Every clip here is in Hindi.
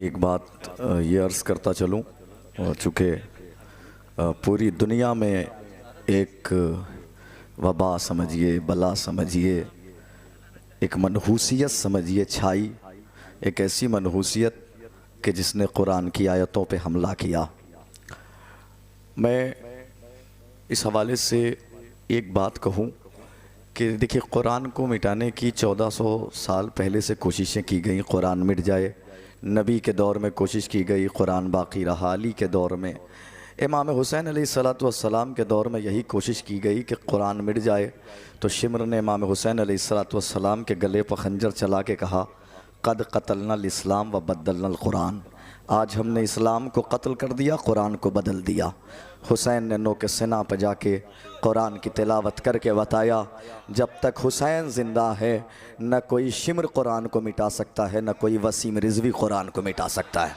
एक बात ये अर्ज़ करता चलूँ, चूँकि पूरी दुनिया में एक वबा समझिए, बला समझिए, एक मनहूसियत समझिए छाई, एक ऐसी मनहूसियत कि जिसने कुरान की आयतों पे हमला किया। मैं इस हवाले से एक बात कहूँ कि देखिए, कुरान को मिटाने की 1400 साल पहले से कोशिशें की गई, कुरान मिट जाए। नबी के दौर में कोशिश की गई, कुरान बाकी रहा। अली के दौर में, इमाम हुसैन अलैहिस्सलातु वस्सलाम के दौर में यही कोशिश की गई कि कुरान मिट जाए। तो शिमर ने इमाम हुसैन अलैहिस्सलातु वस्सलाम के गले पर खंजर चला के कहा, क़द क़तलनल इस्लाम व बद्दलनल कुरान। आज हमने इस्लाम को कत्ल कर दिया, कुरान को बदल दिया। हुसैन ने नो के सिना पर जाके कुरान की तिलावत करके बताया, जब तक हुसैन ज़िंदा है न कोई शिमर कुरान को मिटा सकता है, न कोई वसीम रिजवी कुरान को मिटा सकता है।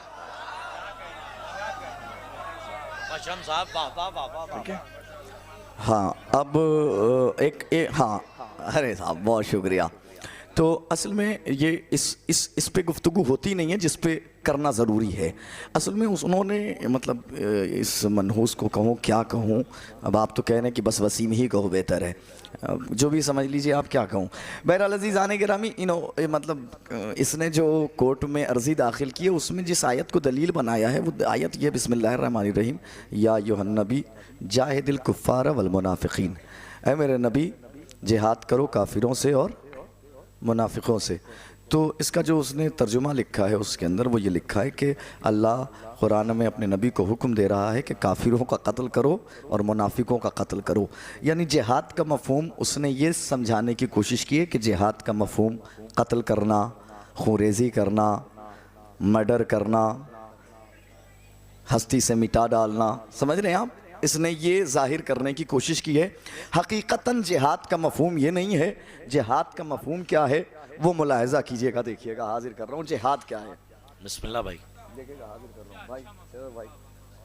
हाँ, अब हाँ, अरे साहब बहुत शुक्रिया। तो असल में ये इस पे गुफ्तगू होती नहीं है, जिस पे करना ज़रूरी है। असल में उन्होंने मतलब इस मनहूस को कहूँ क्या कहूँ, अब आप तो कह रहे हैं कि बस वसीम ही कहो बेहतर है, जो भी समझ लीजिए आप क्या कहूँ। बहरहाल अज़ीज़ आने गिरामी, मतलब इसने जो कोर्ट में अर्ज़ी दाखिल की है उसमें जिस आयत को दलील बनाया है वो आयत ये बिस्मिल्लाहिर्रहमानिर्रहीम, या अय्युहन नबी जाहिदिल कुफ़्फ़ार वल मुनाफ़िक़ीन। ऐ मेरे नबी, जिहाद करो काफिरों से और मुनाफिकों से। तो इसका जो उसने तर्जुमा लिखा है उसके अंदर वो ये लिखा है कि अल्लाह कुरान में अपने नबी को हुक्म दे रहा है कि काफिरों का कत्ल करो और मुनाफिकों का कत्ल करो। यानी जिहाद का मफ़हूम उसने ये समझाने की कोशिश की है कि जिहाद का मफ़हूम कत्ल करना, खूरेज़ी करना, मर्डर करना, हस्ती से मिटा डालना, समझ रहे हैं आप। इसने ये जाहिर करने की कोशिश की है। हकीकतन जिहाद का मफ़हूम ये नहीं है। जिहाद का मफ़हूम क्या है वो मुलाहजा कीजिएगा, देखिएगा, हाजिर कर रहा हूँ जिहाद क्या है। बिस्मिल्लाह भाई, देखिएगा, हाजिर कर रहा हूँ भाई, भाई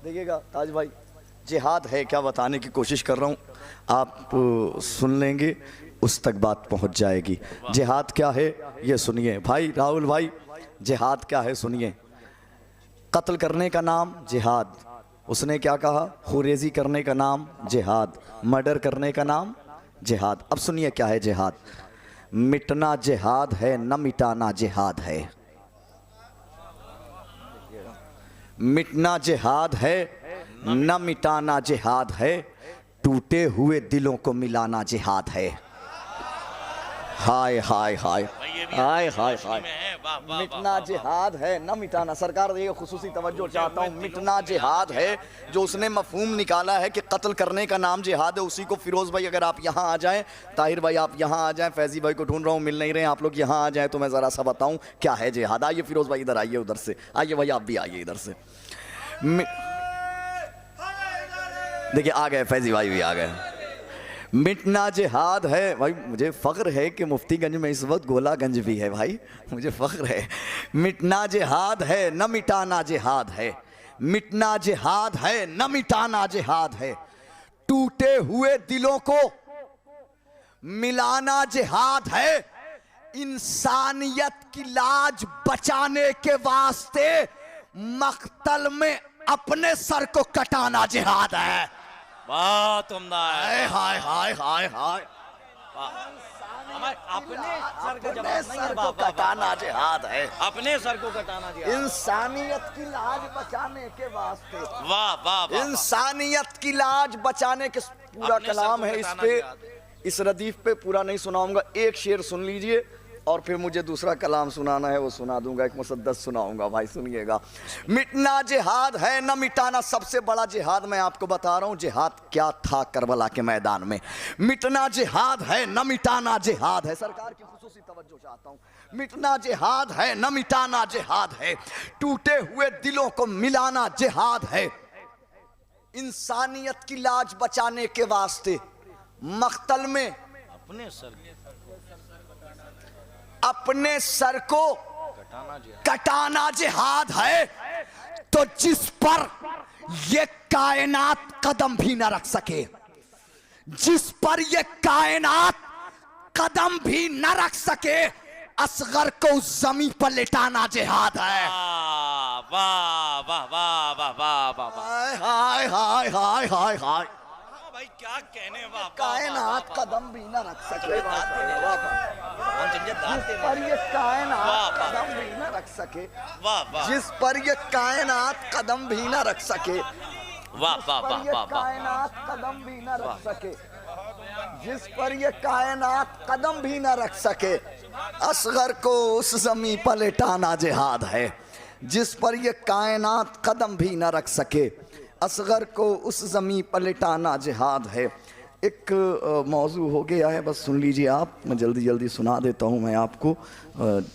देखिएगा, ताज भाई जिहाद है क्या बताने की कोशिश कर रहा हूँ, आप सुन लेंगे, उस तक बात पहुँच जाएगी। जिहाद क्या है ये सुनिए भाई, राहुल भाई, जिहाद क्या है सुनिए। कत्ल करने का नाम जिहाद, उसने क्या कहा, खुरेजी करने का नाम जिहाद, मर्डर करने का नाम जिहाद। अब सुनिए क्या है जिहाद। मिटना जिहाद है, न मिटाना जिहाद है। मिटना जिहाद है, न मिटाना जिहाद है। टूटे हुए दिलों को मिलाना जिहाद है। हाय हाय हाय हाय हाय हाय। मिटना जिहाद है, न मिटाना। सरकार देखिए, खुसूसी तवज्जो चाहता हूँ। मिटना जिहाद है, जो उसने मफहूम निकाला है कि कत्ल करने का नाम जिहाद है, उसी को फिरोज़ भाई अगर आप यहाँ आ जाएं, ताहिर भाई आप यहाँ आ जाएं, फैज़ी भाई को ढूंढ रहा हूँ मिल नहीं रहे, आप लोग यहाँ आ जाएं तो मैं ज़रा सा बताऊँ क्या है जिहाद। आइए फिरोज़ भाई इधर आइए, उधर से आइए भाई, आप भी आइए इधर से। देखिए आ गए, फैज़ी भाई भी आ गए। मिटना जिहाद है भाई, मुझे फ़ख्र है कि मुफ्तीगंज में इस वक्त गोलागंज भी है भाई, मुझे फ़ख्र है। मिटना जिहाद है, न मिटाना जिहाद है। मिटना जिहाद है, न मिटाना जिहाद है। टूटे हुए दिलों को मिलाना जिहाद है। इंसानियत की लाज बचाने के वास्ते मख्तल में अपने सर को कटाना जिहाद है। बहुत उम्दा है। हाय हाय हाय हाय। अपने सर को कटाना जिहाद है, अपने सर को कटाना जिहाद। इंसानियत की लाज बचाने के वास्ते। वाह वाह, इंसानियत की लाज बचाने के पूरा कलाम है इस पे, इस रदीफ पे पूरा नहीं सुनाऊंगा, एक शेर सुन लीजिए और फिर मुझे दूसरा कलाम सुनाना है वो सुना दूंगा, एक मुसद्दस सुनाऊंगा भाई, सुनिएगा। मिटना जिहाद है, न मिटाना। सबसे बड़ा जिहाद मैं आपको बता रहा हूं, जिहाद क्या था करबला के मैदान में। मिटना जिहाद है, न मिटाना जिहाद है। सरकार की खुसूसी तवज्जो चाहता हूं। मिटना जिहाद है, न मिटाना जिहाद है। टूटे हुए दिलों को मिलाना जिहाद है। इंसानियत की लाज बचाने के वास्ते मख्तल में अपने सर को कटाना जिहाद है। तो जिस पर ये कायनात कदम भी न रख सके, जिस पर ये कायनात कदम भी न रख सके, असगर को उस जमीन पर लेटाना जिहाद है। वाह वाह वाह वाह हाय हाय हाय हाय हाय हाय। वाह भाई क्या कहने, वाह वाह, कायनात वाह, वाह, कदम भी ना रख सके, दांत भी नहीं वाह, हम समझे दांत जिस भी पर नहीं। ये वाह, कायनात वाह। कदम भी ना रख सके, वाह वाह जिस पर ये कायनात कदम भी ना रख सके, वाह वाह पर वाह ये वाह वाह कायनात कदम भी ना रख सके, जिस पर ये कायनात कदम भी ना रख सके, असगर को उस जमी पर लेटाना जिहाद है। जिस पर ये कायनात कदम भी ना रख सके, असगर को उस जमी पर लेटाना जिहाद है। एक मौजू हो गया है, बस सुन लीजिए आप, मैं जल्दी जल्दी सुना देता हूँ मैं आपको।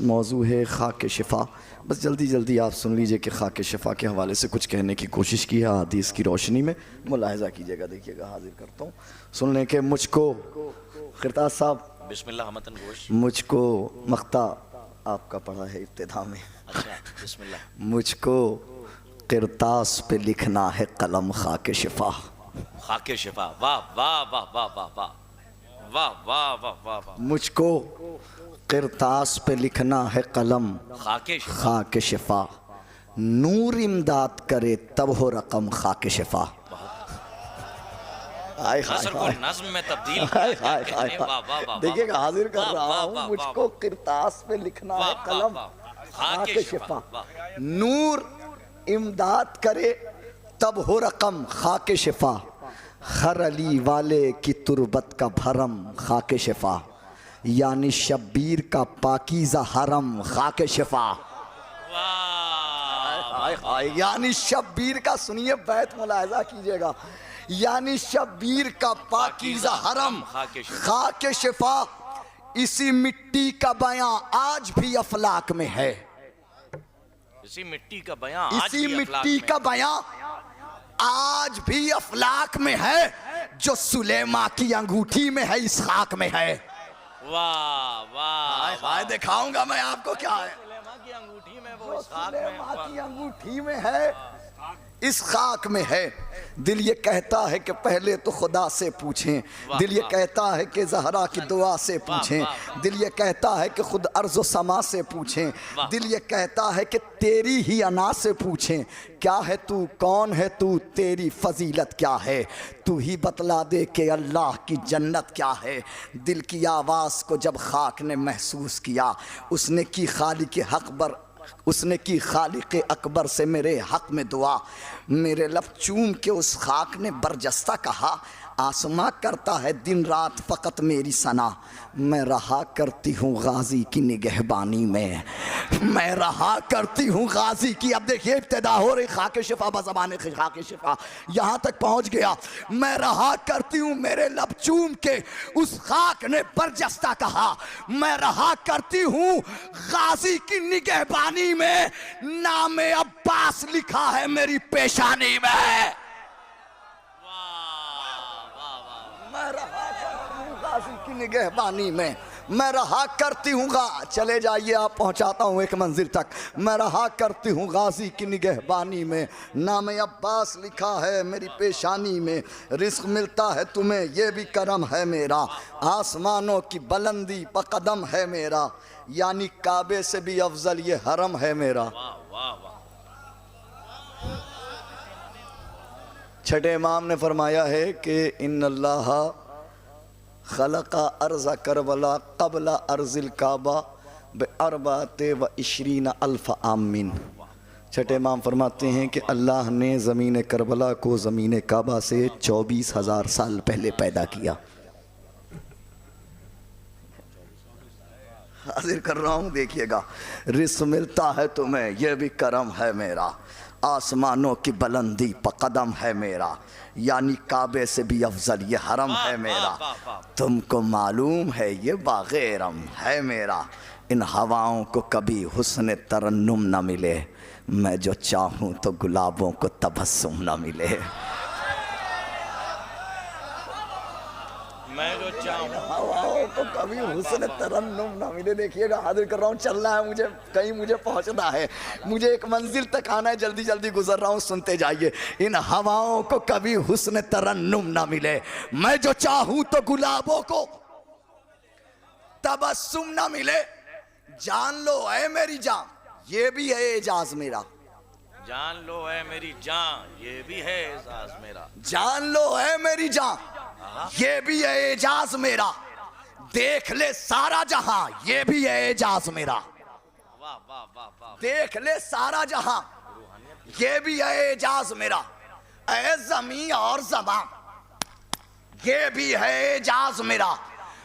मौजू है खाक शिफा। बस जल्दी जल्दी आप सुन लीजिए कि खाक शिफा के हवाले से कुछ कहने की कोशिश की है हदीस की रोशनी में। मुलाहिजा कीजिएगा, देखिएगा, हाजिर करता हूँ। सुन लें कि मुझको खिरताज साहब, बिस्मिल्लाह हमतन गोश। मुझको मख्ता आपका पढ़ा है इब्तिदा में। अच्छा बिस्मिल्लाह। मुझको किरतास पे लिखना है कलम खाके शिफा। खाके शिफा, वाह वाह वाह वाह वाह वाह वाह वाह वाह वाह वाह। मुझको किरतास पे लिखना है कलम खाके शिफा, खाके शिफा, नूर इमदाद करे तब हो रकम खाके शिफा। हाय हाय नसर को हाय नज्म में तब्दील हाय किया, हाय क्या हाय कहने, वाह वाह वाह। देखिएगा, हाजिर कर वाह, रहा वाह, हूँ। वाह, मुझको किरतास पे लिखना है वाह, वाह, कलम वाह। खाके शिफा, वाह। नूर इमदाद करे तब हो रकम खाके शिफा, हर अली वाले की तुरबत का भरम खाके शिफा, यानी शब्बीर का पाकीज़ा हरम खाके शिफा। वाह यानी शब्बीर का, सुनिए बैत मुलाहिजा कीजिएगा, यानी शब्बीर का पाकीज़ा हरम खाके शिफा, इसी मिट्टी का बयां आज भी अफलाक में है। इसी मिट्टी का बयां आज इसी भी अफलाक मिट्टी में। का बयां आज भी अफलाक में है, जो सुलेमा की अंगूठी में है इस खाक में है। वाह वाह हाय दिखाऊंगा मैं आपको क्या है। सुलेमा की अंगूठी में वो जो इस खाक सुलेमा में। की अंगूठी में है इस खाक में है। दिल ये कहता है कि पहले तो खुदा से पूछें, दिल ये कहता है कि ज़हरा की दुआ से पूछें, दिल ये कहता है कि खुद अर्ज़ व समा से पूछें, दिल ये कहता है कि तेरी ही अना से पूछें, क्या है तू, कौन है तू, तेरी फजीलत क्या है, तू ही बतला दे कि अल्लाह की जन्नत क्या है। दिल की आवाज़ को जब खाक ने महसूस किया, उसने की खालिक हक़बर, उसने की खालिक अकबर से मेरे हक़ में दुआ, मेरे लब चूम के उस खाक ने बरजस्ता कहा, आसमां करता है दिन रात फ़कत मेरी सना, मैं रहा करती हूँ गाजी की निगहबानी में, मैं रहा करती हूँ गाजी की। अब देखिए इब्तिदा हो रही खाके शिफा बज़बान खाके शिफा, यहाँ तक पहुँच गया। मैं रहा करती हूँ, मेरे लब चूम के उस खाक ने बरजस्ता कहा, मैं रहा करती हूँ गाजी की निगहबानी में, नाम अब्बास लिखा है मेरी पेशानी में। मैं रहा करती हूँ गाजी की निगहबानी में, मैं रहा करती हूँ चले जाइए आप, पहुँचाता हूँ एक मंजिल तक। मैं रहा करती हूँ गाजी की निगहबानी में, नाम अब्बास लिखा है मेरी पेशानी में, रिस्क मिलता है तुम्हें ये भी करम है मेरा, आसमानों की बुलंदी पर कदम है मेरा, यानी काबे से भी अफजल ये हरम है मेरा। छठे इमाम ने फरमाया है कि इन्नल्लाह खलका अर्ज़ा करबला क़ब्ला अर्ज़िल काबा बअरबाते व इशरीन अल्फ़ आमीन। छठे इमाम फरमाते हैं कि अल्लाह ने ज़मीन करबला को ज़मीन काबा से 24,000 साल पहले पैदा किया। हाजिर कर रहा हूँ, देखिएगा, रिस्क मिलता है तुम्हें ये भी करम है मेरा, आसमानों की बुलंदी पर कदम है मेरा, यानी काबे से भी अफजल ये हरम है मेरा, तुमको मालूम है ये बाग़-ए-रम है मेरा, इन हवाओं को कभी हुस्न तरन्नुम न मिले, मैं जो चाहूँ तो गुलाबों को तबस्सुम न मिले। मैं जो चाहूँ हवाओं को कभी हुस्न तरन्नुम ना मिले। देखिएगा, हाजिर कर रहा हूँ, चलना है मुझे, कहीं मुझे पहुँचना है, मुझे एक मंजिल तक आना है, जल्दी जल्दी गुजर रहा हूँ, सुनते जाइए। इन हवाओं को कभी हुस्न तरन्नुम ना मिले, मैं जो चाहूँ तो गुलाबों को तबस्सुम ना मिले, जान लो ऐ मेरी जान, ये भी है एजाज मेरा, जान लो है मेरी जान, ये भी है एजाज मेरा। जान लो है मेरी जान, ये भी है एजाज मेरा। देख ले सारा जहां, ये भी है एजाज मेरा। वाह वाह वाह वाह। देख ले सारा जहां, ये भी है एजाज मेरा। ऐ जमी और जमा, ये भी है एजाज मेरा।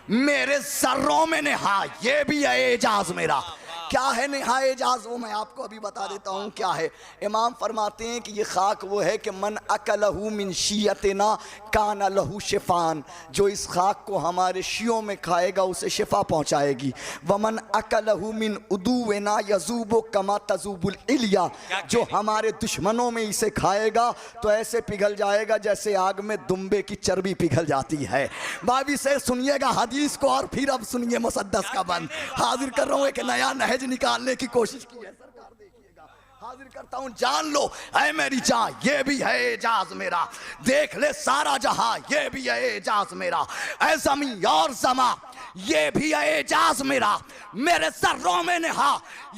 मेरे सर्रों में नेहा, ये भी है एजाज मेरा। क्या है नेहा एजाज, वो मैं आपको अभी बता देता हूँ क्या है। इमाम फरमाते हैं कि ये खाक वो है कि मन अकलहू मिन शियतना काना लहू शिफान, जो इस खाक को हमारे शियों में खाएगा उसे शिफा पहुँचाएगी। वमन अकलहू मिन उदुवना यजूबो कमा तजूबुल इलिया, जो हमारे दुश्मनों में इसे खाएगा तो ऐसे पिघल जाएगा जैसे आग में दुम्बे की चर्बी पिघल जाती है। भाभी से सुनिएगा हदीस को और फिर अब सुनिए मुसद्दस का बंद। हाजिर कर रहा हूँ एक नया नहज निकालने की कोशिश की है सरकार, देखिएगा। हाजिर करता हूं, जान लो है मेरी जान, ये भी है एजाज मेरा। देख ले सारा जहां, ये भी है एजाज मेरा। ऐ ज़मी और ज़मा, ये भी है एजाज मेरा। मेरे सर्रों में नेहा,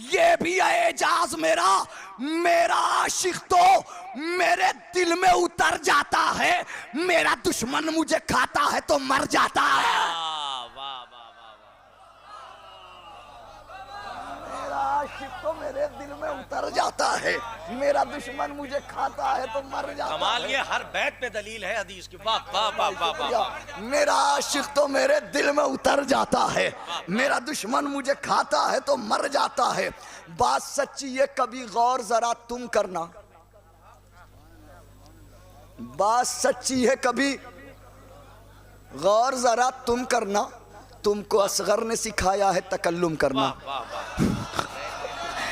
ये भी है एजाज मेरा। मेरा आशिक तो मेरे दिल में उतर जाता है, मेरा दुश्मन मुझे खाता है तो मर जाता है। आशिक तो मेरे दिल में उतर जाता है, मेरा दुश्मन मुझे खाता है तो मर जाता है। कमाल, ये हर बैत पे दलील है हदीस की। वाह वाह वाह वाह वाह। मेरा आशिक तो मेरे दिल में उतर जाता है, मेरा दुश्मन मुझे खाता है तो मर जाता है। बात सच्ची है, कभी गौर जरा तुम करना। बात सच्ची है, कभी गौर जरा तुम करना। तुमको असगर ने सिखाया है तकल्लुम करना। वाह वाह।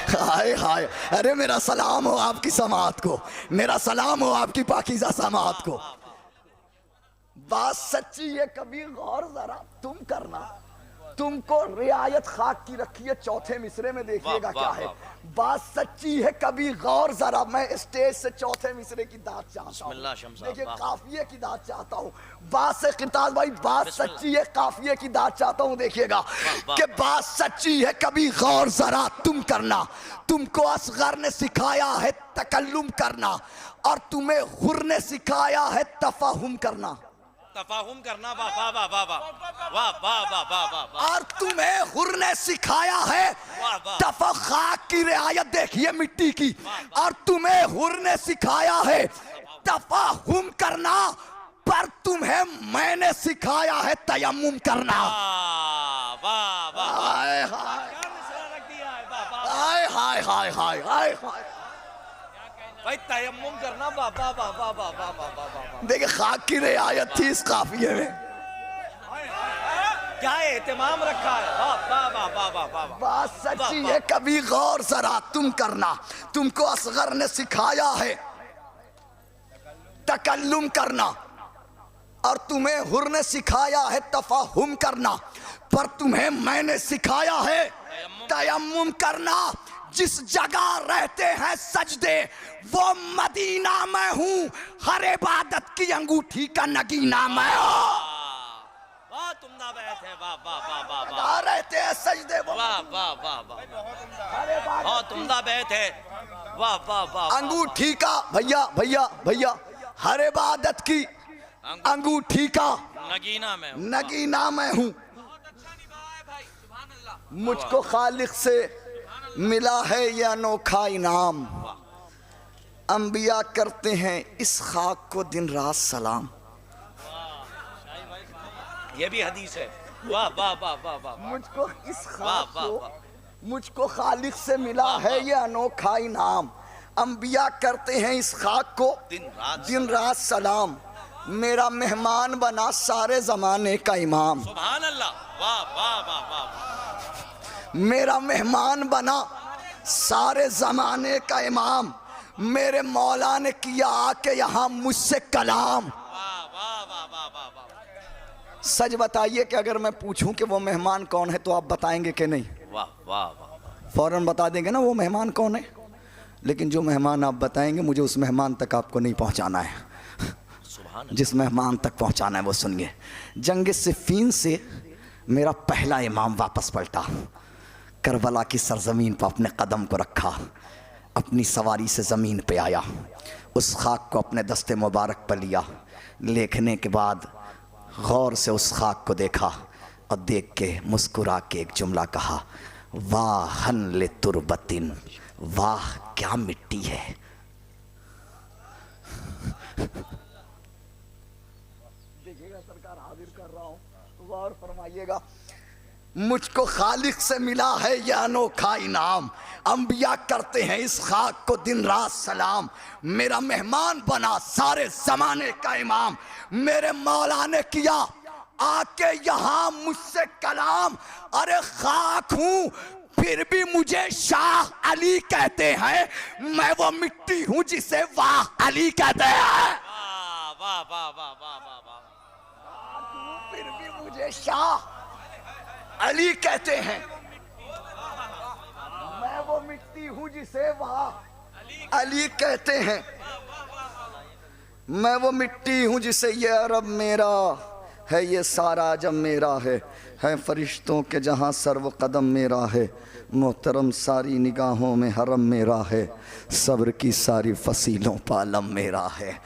हाय हाय, अरे मेरा सलाम हो आपकी समात को, मेरा सलाम हो आपकी पाकीज़ा समात को। बात सच्ची है, कभी गौर जरा तुम करना। तुमको रियायत खाक की रखी है चौथे मिसरे में, देखिएगा क्या है। बात सच्ची है, कभी गौर जरा। मैं स्टेज से चौथे मिसरे की दाद चाहता हूँ, देखिए काफिये की दाद चाहता हूँ। बात से किताब भाई, बात सच्ची है, काफिये की दाद चाहता हूँ। देखिएगा कि बात सच्ची है, कभी गौर जरा तुम करना। तुमको असगर ने सिखाया है तकल्लुम करना, और तुम्हें हुर ने सिखाया है तफाहुम करना। तफाहुम करना, वाह वाह वाह वाह वाह वाह वाह वाह वाह। और तुम्हें हुर ने सिखाया है तफा, खाक की रियायत देखिए मिट्टी की। और तुम्हें हुर ने सिखाया है तफाहुम करना, पर तुम्हें मैंने सिखाया है तयम्मुम करना। वाह वाह। हाय हाय हाय हाय हाय हाय हाय हाय। भाई तयम्मुम करना, वाह वाह वाह वाह वाह वाह वाह वाह। देखिए खाक की रियायत थी इस काफिये में, क्या एहतिमाम रखा है। वाह वाह वाह वाह वाह वाह। बात सच्ची है, कभी गौर जरा तुम करना। तुमको असगर ने सिखाया है तकल्लुम करना, और तुम्हें हुर ने सिखाया है तफाहुम करना, पर तुम्हें मैंने सिखाया है तयम्मुम करना। जिस जगह रहते हैं सजदे वो मदीना में हूँ, हर इबादत की अंगूठी का नगीना मैं हूँ। वाह तुमदा बैत है, वाह वाह वाह वाह वाह। जहाँ रहते हैं सजदे वो वाह वाह वाह वाह। हाँ तुमदा बैत है, वाह वाह वाह। अंगूठी का भैया भैया भैया, हर इबादत की अंगूठी का नगीना मैं हूँ। मुझको खालिक से मिला है ये अनोखा इनाम, अंबिया करते हैं इस खाक को दिन रात सलाम। ये भी हदीस है। वाह वाह वाह वाह वाह। मुझको इस खाक को, मुझको खालिक से मिला है ये अनोखा इनाम, अंबिया करते हैं इस खाक को दिन रात सलाम। मेरा मेहमान बना सारे जमाने का इमाम। सुभान अल्लाह, वाह वाह वाह वाह। मेरा मेहमान बना सारे जमाने का इमाम, मेरे मौला ने किया आके यहाँ मुझसे कलाम। वाह वाह वाह वाह वाह वाह। सच बताइए कि अगर मैं पूछूं कि वो मेहमान कौन है तो आप बताएंगे कि नहीं? वाह वाह वाह। फौरन बता देंगे ना वो मेहमान कौन है। लेकिन जो मेहमान आप बताएंगे मुझे उस मेहमान तक आपको नहीं पहुंचाना है। जिस मेहमान तक पहुंचाना है वो सुनिए। जंग सिफ़ीन से मेरा पहला इमाम वापस पलटा, करबला की सरजमीन पर अपने कदम को रखा, अपनी सवारी से ज़मीन पे आया, उस खाक को अपने दस्ते मुबारक पर लिया, लेखने के बाद गौर से उस खाक को देखा और देख के मुस्कुरा के एक जुमला कहा, वाहन ले तुरबतिन, वाह क्या मिट्टी है। देखिएगा सरकार, हाजिर कर रहा हूँ, गौर फरमाइएगा। मुझको खालिक से मिला है यह अनोखा इनाम, अंबिया करते हैं इस खाक को दिन रात सलाम, मेरा मेहमान बना सारे जमाने का इमाम, मेरे मौला ने किया आके यहाँ मुझसे कलाम, अरे खाक हूँ फिर भी मुझे शाह अली कहते हैं, मैं वो मिट्टी हूँ जिसे वाह अली कहते हैं। वाह वाह वाह वाह वाह वाह। फिर भी मुझे शाह अली कहते हैं, मैं वो मिट्टी हूँ जिसे वाह अली कहते हैं, मैं वो मिट्टी हूँ जिसे ये अरब मेरा है, ये सारा जब मेरा है फरिश्तों के जहाँ सर्व कदम मेरा है, मोहतरम सारी निगाहों में हरम मेरा है, सब्र की सारी फसीलों पालम मेरा है,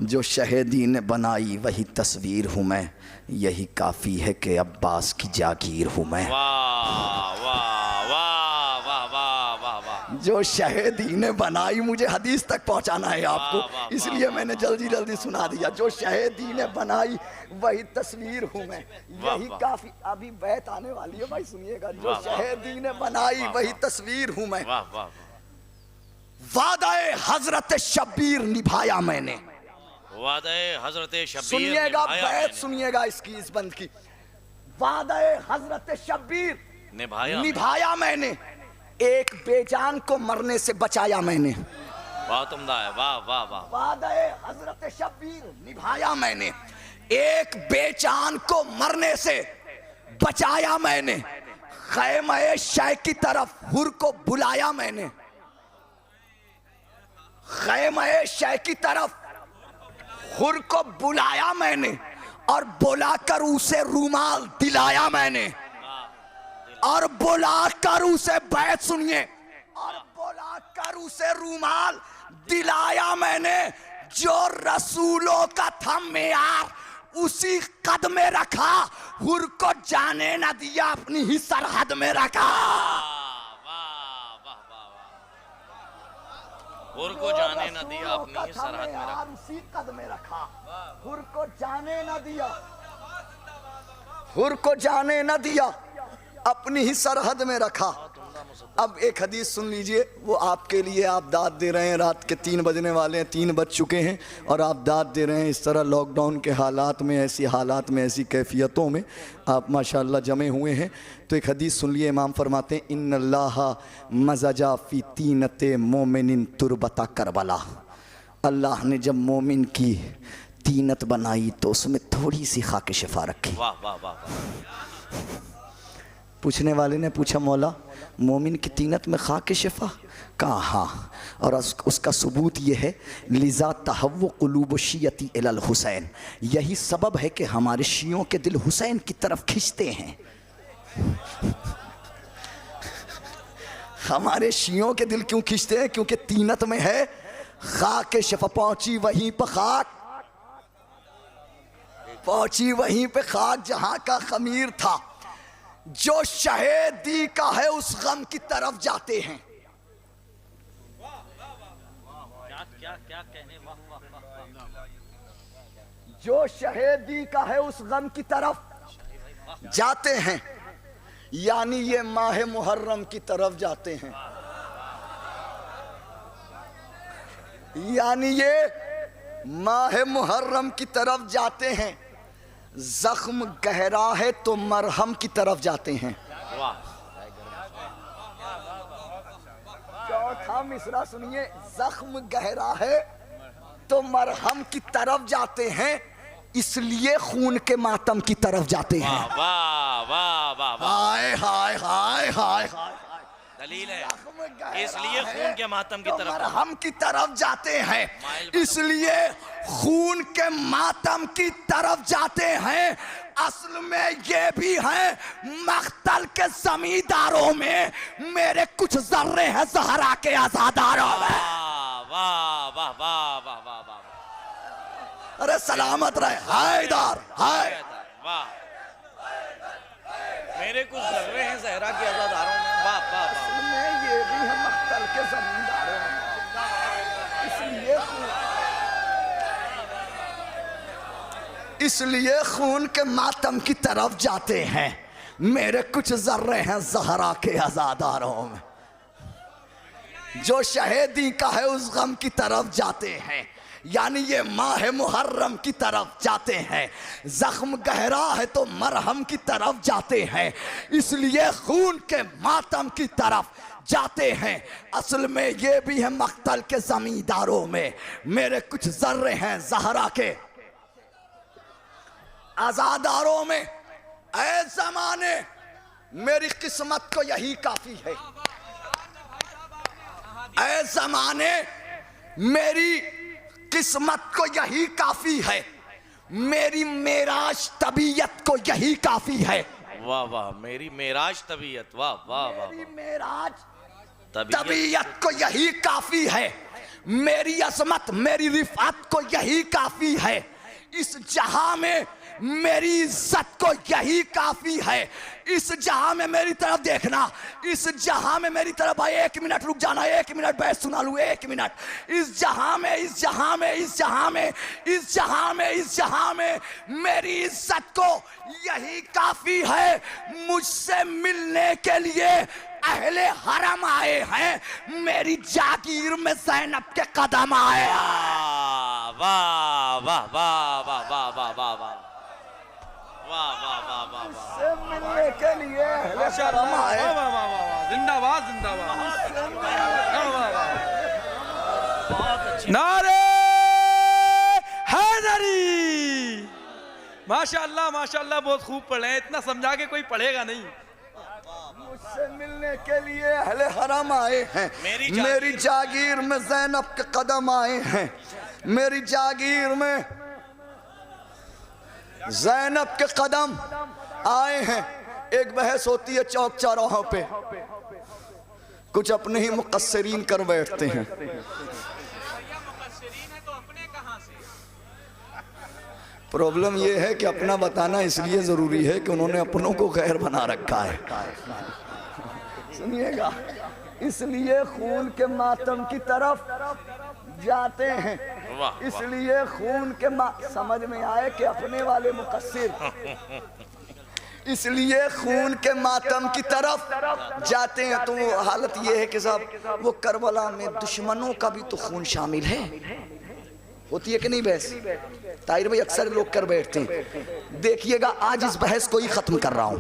जो शहीदी ने बनाई वही तस्वीर हूँ मैं, यही काफ़ी है कि अब्बास की जागीर हूँ मैं। वाह वाह वाह वाह वाह वाह वाह। जो शहीदी ने बनाई, मुझे हदीस तक पहुंचाना है आपको, इसलिए मैंने जल्दी जल्दी सुना दिया। जो शहीदी ने बनाई वही तस्वीर हूँ मैं, यही काफी। अभी बैत आने वाली है भाई, सुनिएगा। जो शहीदी ने बनाई वही तस्वीर हूँ मैं, वादाए हजरत शब्बीर निभाया मैंने, वादाए हजरत शब्बीर सुनिएगा बैत, सुनिएगा इसकी, इस बंद की। वादाए हजरत शब्बीर निभाया मैंने, एक बेजान को मरने से बचाया मैंने। वाह तुमदा है, वाह वाह वाह। वादाए हजरत शब्बीर निभाया मैंने, एक बेजान को मरने से बचाया मैंने, खैमे शय की तरफ हुर को बुलाया मैंने, खैमे शय की तरफ हुर को बुलाया मैंने, और बुलाकर उसे रूमाल दिलाया मैंने, और बुलाकर उसे बैत सुनिए, और बुलाकर उसे रूमाल दिलाया मैंने, जो रसूलों का था मेयार उसी कद में रखा, हुर को जाने न दिया अपनी ही सरहद में रखा। हुर को जाने न दिया अपनी ही सरहद में रखा, उसी कद में रखा, हुर को जाने न दिया, हुर को जाने न दिया अपनी ही सरहद में रखा। अब एक हदीस सुन लीजिए, वो आपके लिए, आप दाद दे रहे हैं, रात के 3 बजने वाले हैं, 3 बज चुके हैं और आप दाद दे रहे हैं। इस तरह लॉकडाउन के हालात में, ऐसी हालात में, ऐसी कैफियतों में आप माशाअल्लाह जमे हुए हैं। तो एक हदीस सुन लिए, इमाम फरमाते हैं, इन्नल्लाह मज़जा फ़ी तीनते मोमिनिन तुरबता करबला, अल्लाह ने जब मोमिन की तीनत बनाई तो उसमें थोड़ी सी खाके शिफा रखी। वाह वाह वाह। पूछने वाले ने पूछा, मौला मोमिन की तीनत में खाके शिफा? कहा हाँ, और उसका सबूत ये है, लिज़ा तहव्वु क़ुलूब शियती इलल हुसैन, यही सबब है कि हमारे शियों के दिल हुसैन की तरफ खिंचते हैं। हमारे शियों के दिल क्यों खिंचते हैं? क्योंकि तीनत में है खाके शिफा। पहुंची वहीं पर खाक, पहुंची वहीं पे खाक जहां का खमीर था। जो शहीदी का है उस गम की तरफ जाते हैं। क्या कहने, जो शहीदी का है उस गम की तरफ जाते हैं, यानी ये माह मुहर्रम की तरफ जाते हैं, यानी ये माह मुहर्रम की तरफ जाते हैं। जख्म गहरा है तो मरहम की तरफ जाते हैं। चौथा मिसरा सुनिए, जख्म गहरा है तो मरहम की तरफ जाते हैं, इसलिए खून के मातम की तरफ जाते हैं। वाह वाह वाह वाह। हाय हाय हाय हाय हाय, दलील है, इसलिए खून के मातम की तरफ, मरहम की तरफ जाते हैं, इसलिए खून के मातम की तरफ जाते हैं। असल में ये भी है मख्तल के जमींदारों में मेरे कुछ जर्रे हैं ज़हरा के आज़ादारों में। वाह वाह वाह वाह वाह वाह। अरे सलामत रहे हैदर, हाय वाह, मेरे कुछ जर्रे हैं ज़हरा के आज़ादारों में। वाह वाह वाह। असल में ये भी है मख्तल के जमींदारों में, इसलिए खून के मातम की तरफ जाते हैं मेरे कुछ जर्रे हैं ज़हरा के आज़ादारों में। जो शहीदी का है उस गम की तरफ जाते हैं, यानी ये माह मुहर्रम की तरफ जाते हैं। जख्म गहरा है तो मरहम की तरफ जाते हैं, इसलिए खून के मातम की तरफ जाते हैं। असल में ये भी है मख्तल के जमींदारों में मेरे कुछ जर्रे हैं ज़हरा के आज़ादारों में। ऐ ज़माने मेरी किस्मत को यही काफी है, ऐ ज़माने मेरी किस्मत को यही काफी है, मेरी मेराज तबीयत को यही काफी है। वाह वाह, मेरी मेराज तबीयत। वाह वाह वाह। मेरी मेराज तबीयत को यही काफी है, मेरी अजमत मेरी रिफात को यही काफी है, इस जहां में मेरी इज्जत को यही काफी है। इस जहां में मेरी तरफ देखना, इस जहां में मेरी तरफ भाई, 1 मिनट रुक जाना, 1 मिनट बहस सुना लूं, 1 मिनट। इस जहां में, इस जहां में, इस जहां में, इस जहां में, इस जहां में मेरी इज्जत को यही काफी है। मुझसे मिलने के लिए अहले हरम आए हैं, मेरी जागीर में ज़ैनब के कदम आए। वाह वाह वाह वाह वाह वाह वाह वाह वाह वाह वाह वाह वाह वाह। से मिलने के लिए अहले हरम आए। जिंदाबाद जिंदाबाद। नारे हैदरी। माशाअल्लाह माशाअल्लाह, बहुत खूब पढ़े हैं, इतना समझा के कोई पढ़ेगा नहीं। मुझसे मिलने के लिए अहले हरम आए हैं, मेरी जागीर में ज़ैनब के कदम आए हैं, मेरी जागीर में ज़ैनब के कदम आए हैं। एक बहस होती है चौक चौराहों पे, कुछ अपने ही मुकस्सरीन कर बैठते हैं। प्रॉब्लम यह है कि अपना बताना इसलिए जरूरी है कि उन्होंने अपनों को गैर बना रखा है। सुनिएगा, इसलिए खून के मातम की तरफ जाते हैं, इसलिए खून के समझ में आए कि अपने वाले मुकस्सिर, इसलिए खून के मातम की तरफ जाते हैं। तो हालत यह है कि साहब वो करबला में दुश्मनों का भी तो खून शामिल है, होती है कि नहीं बहस? ताहिर भाई अक्सर लोग कर बैठते हैं। देखिएगा आज इस बहस को ही खत्म कर रहा हूं,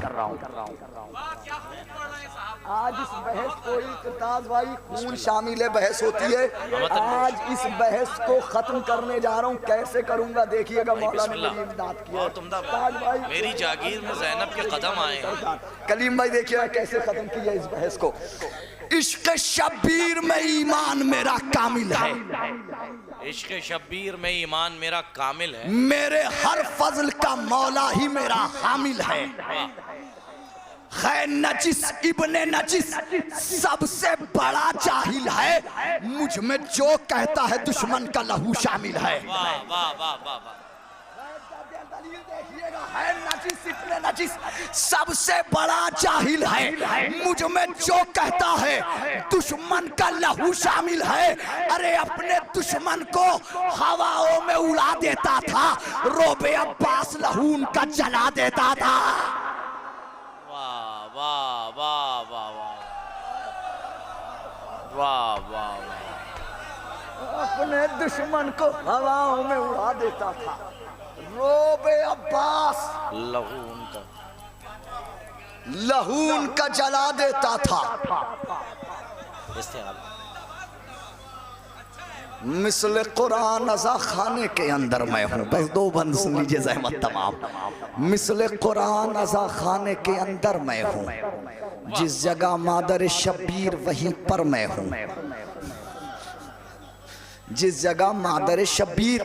आज इस बहस को ही, ताज भाई खून शामिल है बहस होती है, आज इस बहस को खत्म करने जा रहा हूं। कैसे करूंगा देखिएगा, मौला ने मेरी इमदाद की है। ताज भाई मेरी जागीर में ज़ैनब के कदम आए हैं। कलीम भाई देखिएगा कैसे खत्म किया इस बहस को। इश्क शब्बीर में ईमान मेरा कामिल है, इश्क शब्बीर में ईमान मेरा कामिल है, मेरे हर फजल का मौला ही मेरा हामिल है। खैर नजिस इब्ने नजिस सबसे बड़ा जाहिल है, मुझ में जो कहता है दुश्मन का लहू शामिल है। वाह वाह वाह वाह वाह। है नजिस इब्ने नजिस सबसे बड़ा जाहिल है, मुझ में जो कहता है दुश्मन का लहू शामिल है। अरे अपने दुश्मन को हवाओं में उड़ा देता था, रोबे अब्बास लहू उनका जला देता था। वाह वाह वाह वाह वाह वाह वाह। अपने दुश्मन को हवाओं में उड़ा देता था, रोबे अब्बास लहू उनका जला देता था। मिसल कुरान अज़ा खाने के अंदर मैं हूँ। बस 2 बंद सुन लीजिए ज़हमत तमाम। मिसल कुरान अज़ा खाने के अंदर मैं हूँ, जिस जगह मादर शब्बीर वहीं पर मैं हूँ, जिस जगह मादर शब्बीर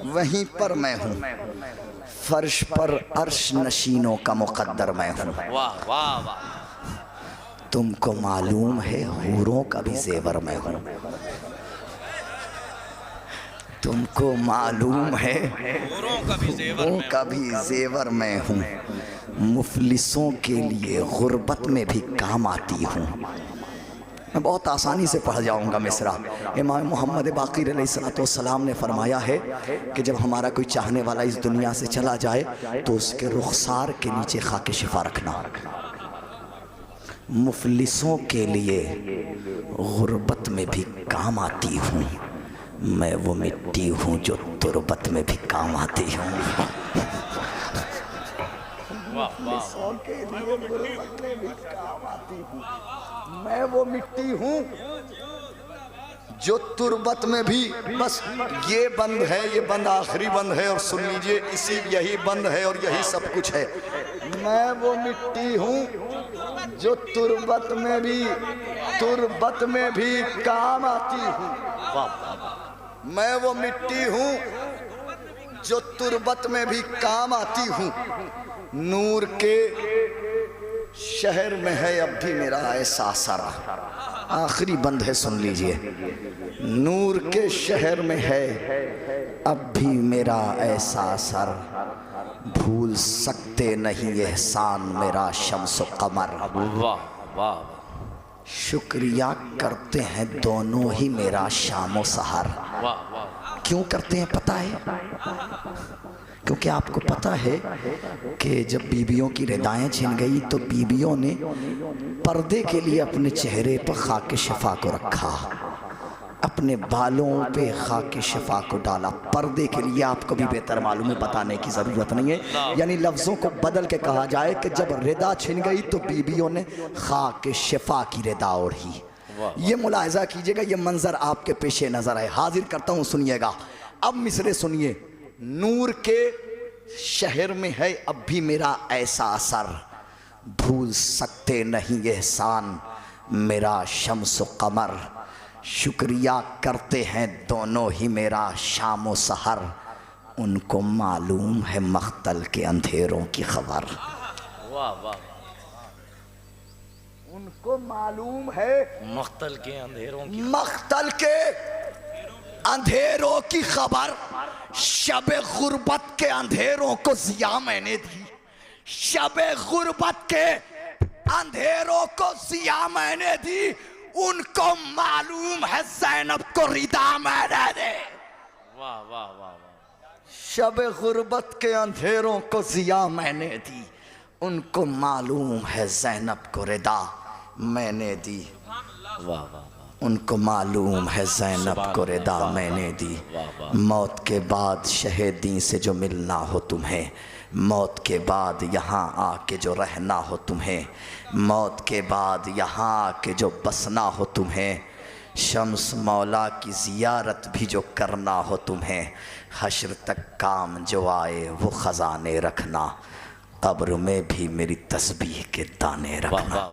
वहीं पर मैं हूँ, फर्श पर अर्श नशीनों का मुकद्दर मैं हूँ। वाह वाह वाह तुमको मालूम है हूरों का भी जेवर मैं हूँ। तुमको मालूम है हूरों का भी जेवर हूरों में का भी जेवर मैं हूँ। मुफलिसों के लिए गुर्बत में भी काम आती हूँ। मैं बहुत आसानी से पढ़ जाऊंगा मिसरा। इमाम मोहम्मद बाक़िर अलैहिस्सलाम ने फरमाया है कि जब हमारा कोई चाहने वाला इस दुनिया से चला जाए तो उसके रुखसार के नीचे खाके शिफा रखना। मुफलिसों के लिए गुर्बत में भी काम आती हूँ। मैं वो मिट्टी हूँ जो तुरबत में भी काम आती हूँ। मुफलिसों के लिए गुर्बत में भी काम आती हूँ। मैं वो मिट्टी हूँ जो तुरबत में भी। बस ये बंद है, ये बंद आखिरी बंद है और सुन लीजिए, इसी यही बंद है और यही सब कुछ है। मैं वो मिट्टी हूँ जो तुरबत में भी काम आती हूँ। मैं वो मिट्टी हूँ जो तुरबत में भी काम आती हूँ। नूर के शहर में है अब भी मेरा ऐसा असर। आखिरी बंद है, सुन लीजिए। नूर के शहर में है अब भी मेरा ऐसा असर। भूल सकते नहीं एहसान मेरा शम्सो कमर। वाह वाह शुक्रिया करते हैं दोनों ही मेरा शामो सहर। वाह वाह क्यों करते हैं पता है? क्योंकि आपको पता है कि जब बीबियों की रिदाएं छिन गई तो बीबियों ने पर्दे के लिए अपने चेहरे पर खाके शिफा को रखा, अपने बालों पे खाके शिफा को डाला पर्दे के लिए। आपको भी बेहतर मालूम है, बताने की ज़रूरत नहीं है। यानी लफ्ज़ों को बदल के कहा जाए कि जब रिदा छिन गई तो बीबियों ने खाके शिफा की रिदा ओढ़ी। ये मुलाहिज़ा कीजिएगा, ये मंजर आपके पेशे नज़र है। हाजिर करता हूँ, सुनिएगा। अब मिसरे सुनिए। नूर के शहर में है अब भी मेरा ऐसा असर। भूल सकते नहीं एहसान मेरा शम्सो कमर। शुक्रिया करते हैं दोनों ही मेरा शामो सहर। उनको मालूम है मख्तल के अंधेरों की खबर। वाह वाह उनको मालूम है मख्तल के अंधेरों की अंधेरों की खबर। शबे गुर्बत के अंधेरों को जिया मैंने दी। शबे गुर्बत के अंधेरों को जिया मैंने दी। उनको मालूम है ज़ैनब को रिदा मैंने दी। वाह वाह वाह वाह शबे गुर्बत के अंधेरों को जिया मैंने दी। उनको मालूम है ज़ैनब को रिदा मैंने दी। वाह वाह उनको मालूम है ज़ैनब को रिदा मैंने दी। मौत के बाद शहीदी से जो मिलना हो तुम्हें, मौत के बाद यहाँ आके जो रहना हो तुम्हें, मौत के बाद यहाँ आके जो बसना हो तुम्हें, शम्स मौला की ज़ियारत भी जो करना हो तुम्हें, हश्र तक काम जो आए वो ख़ज़ाने रखना, कब्र में भी मेरी तस्बीह के दाने रखना।